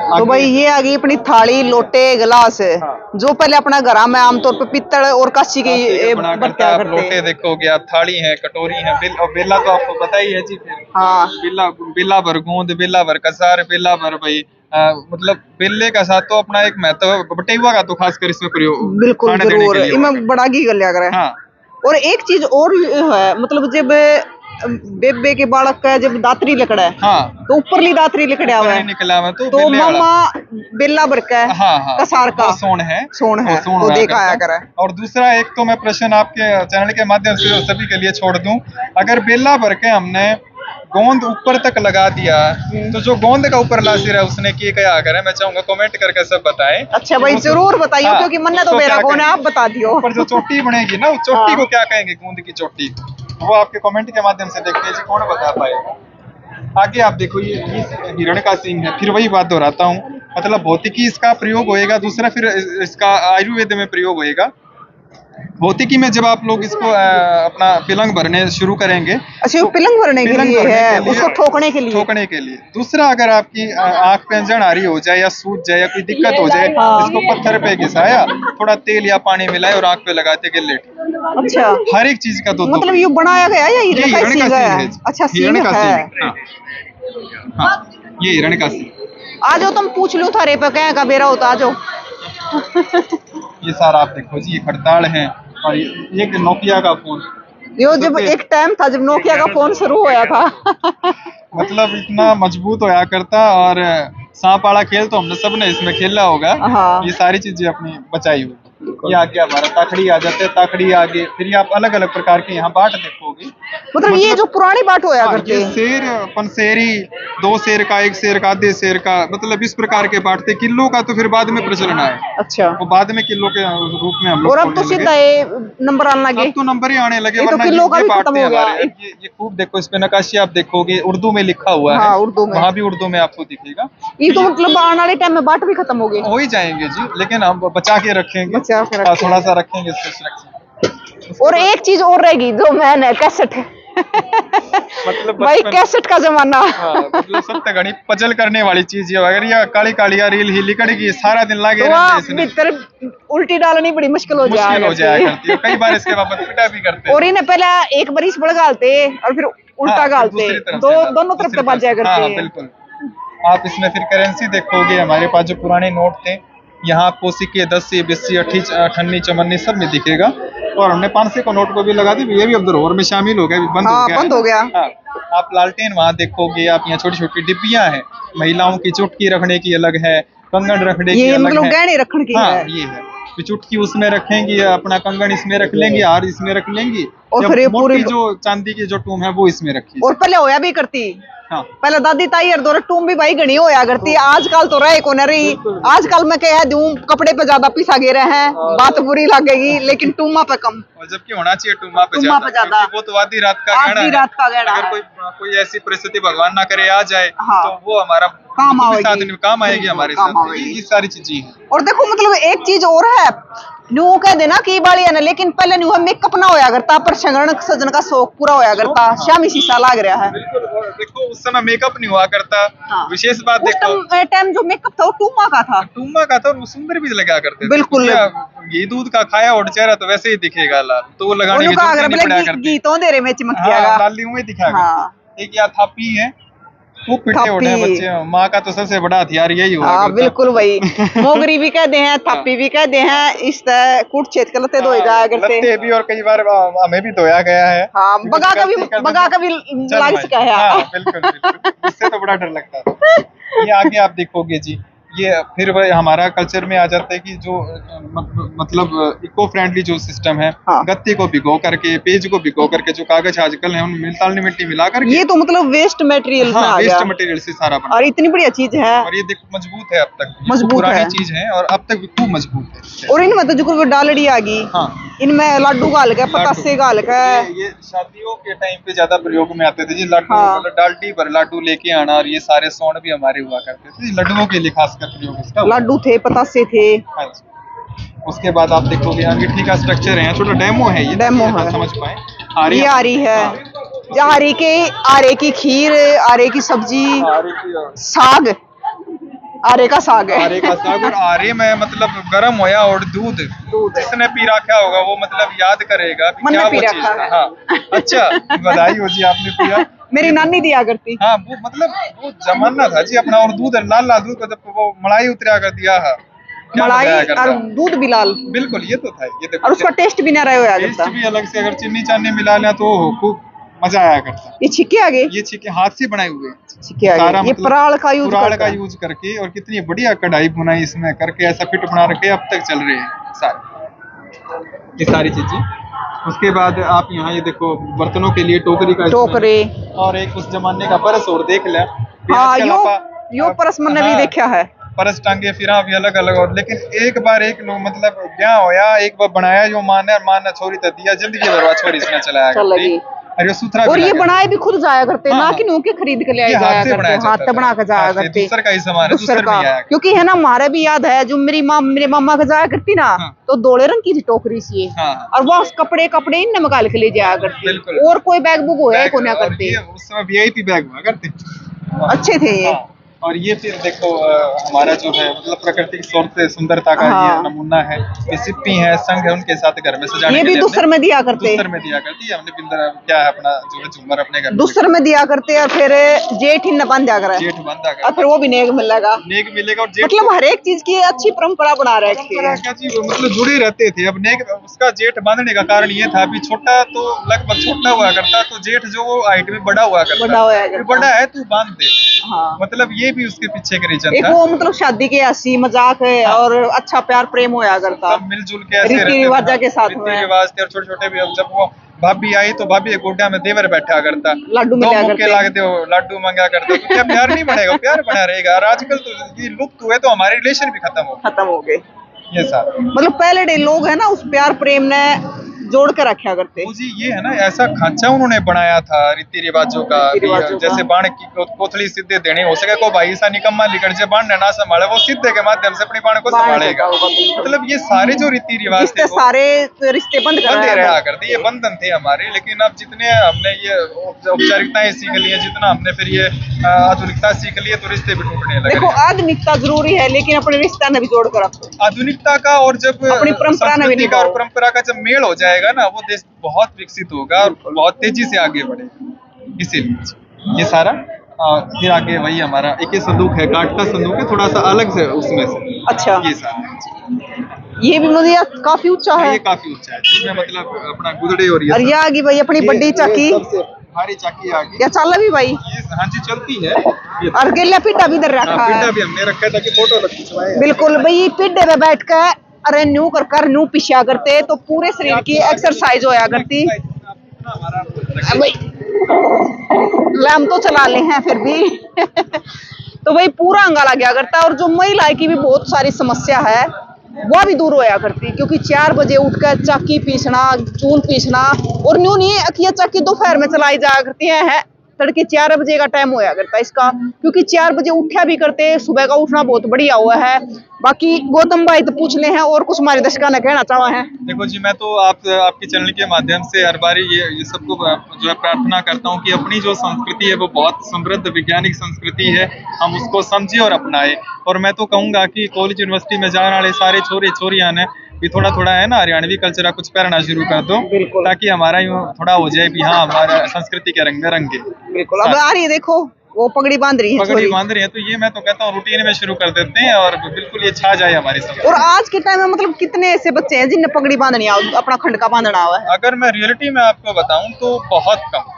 तो भाई ये आ गई अपनी थाली लोटे गिलास, हाँ। जो पहले अपना घर में आमतौर पर पित्तल और कांसी के बना करता बर्तन आप करते लोटे हैं। देखोगे आप, थाली है, कटोरी है, और बेला तो आपको पता ही है जी। फिर हाँ। बेला भर गूंद, बेला भर कसार, बेला भर भाई मतलब बेले का साथ तो अपना एक महत्व, बटेवा का तो खासकर इसमें प्रयोग बिल्कुल खाने देने जरूर, के लिए इनमें होता है। बड़ा घी गलिया करे। हाँ, और एक चीज और है, मतलब जब बेबे के बालक का जब दातरी लकड़ा है, हाँ, तो ऊपरली दातरी लकड़ा हुआ नहीं है, निकला हुआ तो तो बेले वाला। मामा बेला बरका है। हाँ हाँ, कसार का वो सोन है, सोन है, सोन वो होया देखा आया करता है। करा। और दूसरा एक तो मैं प्रश्न आपके चैनल के माध्यम से सभी के लिए छोड़ दूं, अगर बेला भर के हमने गोंद ऊपर तक लगा दिया तो जो गोंद का ऊपर लासिर है उसने की क्या करे, मैं चाहूंगा कमेंट करके सब बताएं। अच्छा भाई जरूर बताइए, हाँ, क्योंकि मन्ना तो उसको मेरा क्या कौन है, आप कहेंगे? बता दियो। ऊपर जो चोटी बनेगी ना, उस चोटी हाँ। को क्या कहेंगे, गूंद की चोटी, वो आपके कमेंट के माध्यम से देखते हैं जी, कौन बता पाएगा। आगे आप देखो, ये हिरण का सींग है। फिर वही बात दोहराता हूँ, मतलब भौतिकी इसका प्रयोग होएगा, दूसरा फिर इसका आयुर्वेद में प्रयोग होएगा। भौतिकी में जब आप लोग इसको अपना पिलंग भरने शुरू करेंगे, अच्छा, वो पिलंग भरने के लिए है, उसको ठोकने के लिए। ठोकने के लिए। दूसरा, अगर आपकी आंख पे जन आ रही हो जाए या सूज जाए या कोई दिक्कत हो जाए, हाँ। इसको पत्थर पे घिसाया, थोड़ा तेल या पानी मिलाए और आंख पे लगाते के लेट। अच्छा, हर एक चीज का दो मतलब ये बनाया गया है या ये हिरण का हिरण सींग का है? सींग है। अच्छा, हिरण सींग का है। सींग, हाँ। हाँ, ये हिरण का सींग। आ जाओ, तुम पूछ लो थारे पे क्या का बेरा होता, आ जाओ। ये सारा आप देखो जी, ये खड़ताल है। और ये एक नोकिया का फोन, यो जब एक टाइम था जब नोकिया का फोन शुरू होया था। मतलब इतना मजबूत होया करता। और सांप वाला खेल तो हमने सबने इसमें खेला होगा। हाँ। ये सारी चीजें अपनी बचाई हुई। ये आगे हमारा ताखड़ी आ जाते हैं, ताखड़ी आगे फिर ये आप अलग अलग प्रकार के यहाँ बाट देखोगे। मतलब ये जो पुरानी बाट होया करते ये शेर पनसेरी, 2 शेर का, 1 शेर का, आधे शेर का, मतलब इस प्रकार के बांटते। किलो का तो फिर बाद में प्रचलन आया, अच्छा, वो बाद में किलो के रूप में हम लोग और अब तो बोलने सीधा लगे। ये नंबर आने लगे। अब तो नंबर ही आने लगे, ये तो वरना किलो का भी बांटते खत्म हो गया। हमारे। ये खूब देखो, इस पे नक्काशी आप देखोगे उर्दू में लिखा हुआ है, हाँ, उर्दू में। वहाँ भी उर्दू में आपको दिखेगा। ये तो मतलब आने वाले टाइम में बाट भी खत्म हो गए। हो ही जाएंगे जी, लेकिन हम बचा के रखेंगे, बचा के हाँ, रखेंगे। थोड़ा सा रखेंगे इसको सुरक्षित। और एक चीज और रहेगी जो मैन है, कैसेट। मतलब भाई बचपन- कैसेट का जमाना। हाँ, मतलब सत्य घड़ी पजल करने वाली चीज है। अगर ये काली काली रील ही लिकड़गी, सारा दिन लागे तो रहने वहाँ इसने, भीतर उल्टी डालनी बड़ी मुश्किल हो जाया मुश्किल हो जाया करती करती है। कई बार इसके बाबत पिटा भी करते हैं। और इन्हें पहले एक बरिस बड़ गालते और फिर उल्टा हाँ, फिर गालते, दूसरी तरफ दो से दोनों तरफ दूसरी से बच जाया तरफ से। करते हाँ, हैं। बिल्कुल। आप इसमें फिर करेंसी देखोगे, हमारे पास जो पुराने नोट थे, यहाँ आपको सिक्के 10 से 20 से 88 चमन्नी सब में दिखेगा। और हमने 500 को नोट को भी लगा दी, ये भी अब धरोहर में शामिल हो गया, अभी बंद हाँ, हो गया। बंद हो गया। हाँ, आप लालटेन वहाँ देखोगे, आप यहाँ छोटी छोटी डिब्बियां हैं, महिलाओं की चुटकी रखने की अलग है, कंगन रखने की ये अलग मतलब है। गहने रखने की हाँ, है। ये है कि चुटकी उसमें रखेंगी, अपना कंगन इसमें रख लेंगी, हार इसमें रख लेंगी, और या फिर ये मोटी पूरी- जो चांदी की जो टूम है वो इसमें रखी। और पहले होया भी करती, हाँ, पहले दादी ताई और दौरे टूम भी भाई घनी होया करती। आजकल तो रहे को न रही। आजकल मैं कह दूं कपड़े पे ज्यादा पिसा गे रहे हैं, बात बुरी लगेगी, लेकिन टूमा पे कम। और जबकि होना चाहिए टूमा पे टूमा पे ज्यादा। क्योंकि वो तो आधी रात का गहना आधी है। रात का गहना अगर है। कोई ऐसी परिस्थिति भगवान ना करे आ जाए, हाँ। तो वो हमारा काम बिल्कुल भी आएगी। साथ नहीं, काम आएगी हमारे काम साथ। आएगी। ये सारी चीजें हैं। और देखो मतलब एक चीज और है, न्यू कह देना की बाली है ना, लेकिन पहले न्यू मेकअप ना होया करता, पर शगन सजन का शौक पूरा होया करता। हाँ। श्यामी शीशा लाग रहा है। बिल्कुल। और देखो उस समय मेकअप नहीं हुआ करता। हाँ। विशेष बात उस देखो, टाइम जो मेकअप था वो टूमा का था। टूमा का था और वो सुंदर भी लगा करते थे। बिल्कुल। क्योंकि ये दूध का खाया और चेहरा तो वैसे ही दिखेगा लाल, तो वो लगाने की उन्होंने कहा जरूरत अगर नहीं पड़ा बोले करती। गीतों दे रहे में चमक हाँ, जाएगा। लाली हुए दिखा हाँ। करती। एक या थापी है, वो पिटे उठे थापी। बच्चे, माँ का तो सबसे बड़ा हथियार यही हुआ हाँ करता। बिल्कुल भाई। मोगरी भी कहते हैं, थापी भी कहते हैं, इस तरह कुट छेद के लते धोए जाया करते। लत्ते भी, और कई बार हमें भी धोया गया है। हाँ, कि बगा कुछ का भी गलती कर बगा का भी देते, चल लाग भाई। सका है। हाँ, बिल्कुल बिल्कुल, इससे तो बड़ा डर लगता था। ये आगे आप देखोगे जी, ये फिर वह हमारा कल्चर में आ जाता है कि जो मतलब इको फ्रेंडली जो सिस्टम है, हाँ। गत्ते को भिगो करके, पेज को भिगो करके, जो कागज आजकल है उनमें तालनी मिट्टी मिला करके, ये तो मतलब वेस्ट मटेरियल में हाँ, आ गया। वेस्ट मटेरियल से सारा बना। और इतनी बढ़िया चीज है। और ये देखो मजबूत है अब तक, ये मजबूत पुरानी है। चीज है और अब तक भी खूब मजबूत है। और इनमें तो जो डालड़ी आ गई, हाँ, इनमें लाडू गाल के, पतासे गाल के। ये शादियों के टाइम पे ज्यादा प्रयोग में आते थे जी, लड्डू, हाँ। मतलब डाल्टी भर लड्डू लेके आना, और ये सारे सोन भी हमारे हुआ करते थे लड्डुओं के लिए, खासकर प्रयोग इसका हुआ। लाडू थे, पतासे थे। हाँ जी। उसके बाद आप देखोगे अंगीठी का स्ट्रक्चर है, छोटा डेमो है ये, डेमो ताकि है। आप समझ पाए। आरी ये आरी है, आरे की खीर, आरे की सब्जी, साग, आरे का साग है। आरे का साग, और आरे में मतलब गरम होया और दूध, जिसने पी रखा होगा वो मतलब याद करेगा कि मन क्या ने पी वो चीज रखा था। है। हाँ, अच्छा, बधाई हो जी, आपने पिया। मेरी नानी दिया करती। हाँ, वो मतलब वो जमाना था जी अपना। और दूध, लाल लाल दूध, मतलब वो मलाई उतरा कर दिया है, क्या मलाई मजा आया करता। और दूध भी लाल, बिल्कुल, ये तो था। ये देखो और उसका टेस्ट भी ना रहा होया टेस्ट करता। भी अलग से, अगर चीनी चानी मिला लिया तो खूब मजा आया करता। ये छिक्के आ गए, ये छिके हाथ से बनाए हुए हैं। छिक्के आ सारा गए। ये मतलब पराल का यूज पुराण करता का है। यूज करके, और कितनी बढ़िया कढ़ाई बुनाई इसमें करके ऐसा फिट बना रखे, अब तक चल रहे हैं सारे, ये सारी चीजें। उसके बाद आप यहाँ ये देखो बर्तनों के लिए टोकरी का इसमें- टोकरे। और एक उस जमाने का परस और देख लिया। हाँ, यो परस मैंने भी देखा है। परस टांगे फिर भी अलग अलग, और लेकिन एक बार एक लोग मतलब क्या होया, एक बार बनाया जो माने छोरी तो दिया, जिंदगी भरवा छोरी इसने चलाया चल करती। लगी। और ये सुथरा और भी ये लगा। बनाए भी खुद जाया करते, हाँ, ना हाँ। कि नूके खरीद के ले आए ये जाया हाथ से करते, बनाया हाथ जाता से था। बना के जाया हाथ से, करते। दूसर का ही सामान है, दूसर दूसर का, में आया। क्योंकि है ना हमारे भी याद है जो मेरे मामा का जाया करती ना, हाँ। तो धोले रंग की थी टोकरी सी, हाँ। और वो कपड़े इनने निकाल के ले जाया करती। बिल्कुल। और कोई बैग बुक होया को ना और करते। ये उस समय वीआईपी बैग हुआ करते। अच्छे थे ये। हाँ। और ये फिर देखो हमारा जो है मतलब प्राकृतिक तौर से सुंदरता का हाँ। ये नमूना है। ये सिप्पी है, संग है, उनके साथ घर में सजाने ये के भी लिए दूसर में दिया करते। दूसर में दिया करती है। हमने बिंदर क्या है अपना जो है झूमर अपने घर में दूसर में दिया करते, और फिर जेठ ही न बन जा कर, जेठ बंदा और फिर वो भी नेक मिलेगा। नेक मिलेगा। और जेठ मतलब हर एक चीज की अच्छी परंपरा बना रखी परंपरा है। क्या चीज, वो मतलब जुड़े रहते थे। अब नेक उसका जेठ बांधने का कारण ये था, अभी छोटा तो लगभग छोटा हुआ करता, तो जेठ जो वो हाइट में बड़ा हुआ करता, बड़ा हुआ करता। बड़ा है तू बांध दे। हाँ। मतलब ये भी उसके पीछे का रीजन एक था। वो मतलब शादी के हंसी मजाक है और अच्छा प्यार प्रेम होया करता। सब मिलजुल के ऐसे रीति रहते थे। रिवाजा के साथ रीति में। रिवाज थे, और छोटे छोटे भी, अब जब वो भाभी आई तो भाभी एक गोड्या में देवर बैठा करता, लड्डू दो मिलाया मुक्के करते। लागते हो लड्डू मंगा करता, तो क्या प्यार नहीं बढ़ेगा? प्यार बना रहेगा। और आजकल तो ये लुप्त हुए तो हमारे रिलेशन भी खत्म हो खत्म हो गए। ये साथ। मतलब पहले डे लोग है ना उस प्यार प्रेम ने जोड़ के रखा करते। तो जी ये है ना, ऐसा खांचा उन्होंने बनाया था रीति रिवाजों का, रीति रिवाजों जैसे का। बाण की कोथली सिद्धे देनी हो सके, को भाई सा निकम्मा लिखट जे बाण ने ना संभाले, वो सिद्धे के माध्यम से अपनी बाण को बाण संभालेगा। करता होगा, बिल्कुल। मतलब ये सारे जो रीति रिवाज थे जिससे वो सारे रिश्ते बंद कर बंधे रहा रहा है। करते, ये बंधन थे हमारे। लेकिन अब जितने हमने ये औपचारिकताएं सीख ली है, जितना हमने फिर ये आधुनिकता सीख ली है, तो रिश्ते भी टूटने लगे देखो हैं। आधुनिकता जरूरी है लेकिन अपने रिश्ता ने भी जोड़ कर रखो। आधुनिकता का और जब अपनी परंपरा ने भी संस्कृति का और निभाओ। परंपरा का जब मेल हो जाएगा ना, वो देश बहुत विकसित होगा और बहुत तेजी से आगे बढ़ेगा। इसीलिए ये सारा फिर आगे वही हमारा एक ही संदूक है, काठ का संदूक है, थोड़ा सा अलग से उसमें से। अच्छा। ये सारा ये भी मुझे काफी ऊंचा है। ये काफी ऊंचा है, इसमें मतलब अपना गुदड़े और और ये आ गई भाई अपनी बड़ी चाकी। सबसे भारी चाकी आ गई। या चाला भी भाई। ये हाँ जी चलती है। ये और गेला पिड्डा भी इधर रखा पिंडा है। भी हमने रखा है ताकि फोटो खिंचवाए। बिल्कुल भाई पिड्डे पे बैठ कर अरे न्यू कर न्यू पिछा करते तो पूरे शरीर की एक्सरसाइज होया करती। भाई लैम तो चला ले हैं फिर भी तो भाई पूरा अंगाला गया करता। और जो महिला की भी बहुत सारी समस्या है वह भी दूर होया करती, क्योंकि 4 बजे उठकर चाकी पीसना, चून पीसना, और न्यू नहीं अखिया चाकी दोपहर में चलाई जाया करती है तड़के 4 बजे का टाइम होया करता है इसका, क्योंकि 4 बजे उठा भी करते। सुबह का उठना बहुत बढ़िया हुआ है। बाकी गौतम भाई तो पूछ ले हैं और कुछ हमारे दर्शकों ने कहना चाहा है। देखो जी, मैं तो आपके चैनल के माध्यम से हर बारी ये सबको जो है प्रार्थना करता हूँ कि अपनी जो संस्कृति है वो बहुत समृद्ध वैज्ञानिक संस्कृति है, हम उसको समझें और अपनाएं। और मैं तो कहूँगा कि कॉलेज यूनिवर्सिटी में जाने वाले सारे छोरे छोरियां ने भी थोड़ा थोड़ा है ना हरियाणवी कल्चर कुछ पहनना शुरू कर दो, ताकि हमारा यूँ थोड़ा हो जाए भी हाँ हमारा संस्कृति के रंग में रंगे। बिल्कुल। अब आ रही है देखो वो पगड़ी बांध रही है, पगड़ी बांध रही है, तो ये मैं तो कहता हूँ रूटीन में शुरू कर देते हैं और बिल्कुल ये छा जाए हमारी संस्कृति। और आज के टाइम में मतलब कितने ऐसे बच्चे हैं जिन्हें पगड़ी बांधनी अपना खंडका बांधना हुआ है? अगर मैं रियलिटी में आपको बताऊं तो बहुत कम,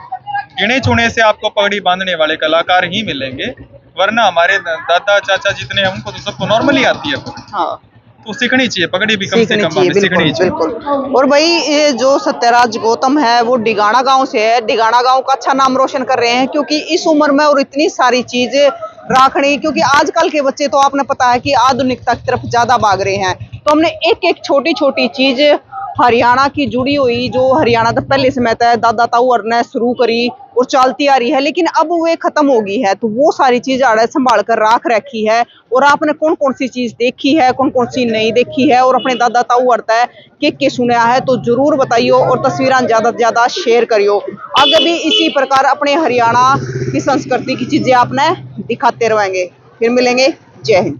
गिने चुने से आपको पगड़ी बांधने वाले कलाकार ही मिलेंगे, वरना हमारे दादा चाचा जितने हैं उनको तो सबको नॉर्मली आती है पगड़ी। हाँ तो सीखनी चाहिए पगड़ी भी, कम से कम हमें बिल्कुल, सीखनी चाहिए। बिल्कुल। और भाई ये जो सत्यराज गौतम है वो डिगाना गांव से है। डिगाना गांव का अच्छा नाम रोशन कर रहे हैं, क्योंकि इस उम्र में और इतनी सारी चीज राखनी, क्योंकि आजकल के बच्चे तो आपने पता है कि आधुनिकता की तरफ ज्यादा भाग रहे हैं। तो हमने एक एक छोटी छोटी चीज हरियाणा की जुड़ी हुई, जो हरियाणा तो पहले समय तक दादा ताऊ ने शुरू करी और चलती आ रही है, लेकिन अब वे खत्म हो गई है, तो वो सारी चीज आड़े संभाल कर राख रखी है। और आपने कौन कौन सी चीज देखी है, कौन कौन सी नहीं देखी है, और अपने दादा ताऊ अड़ता है के सुना है, तो जरूर बताइयो और तस्वीरें ज्यादा से ज्यादा शेयर करियो। आगे भी इसी प्रकार अपने हरियाणा की संस्कृति की चीजें आपने दिखाते रहेंगे। फिर मिलेंगे। जय हिंद।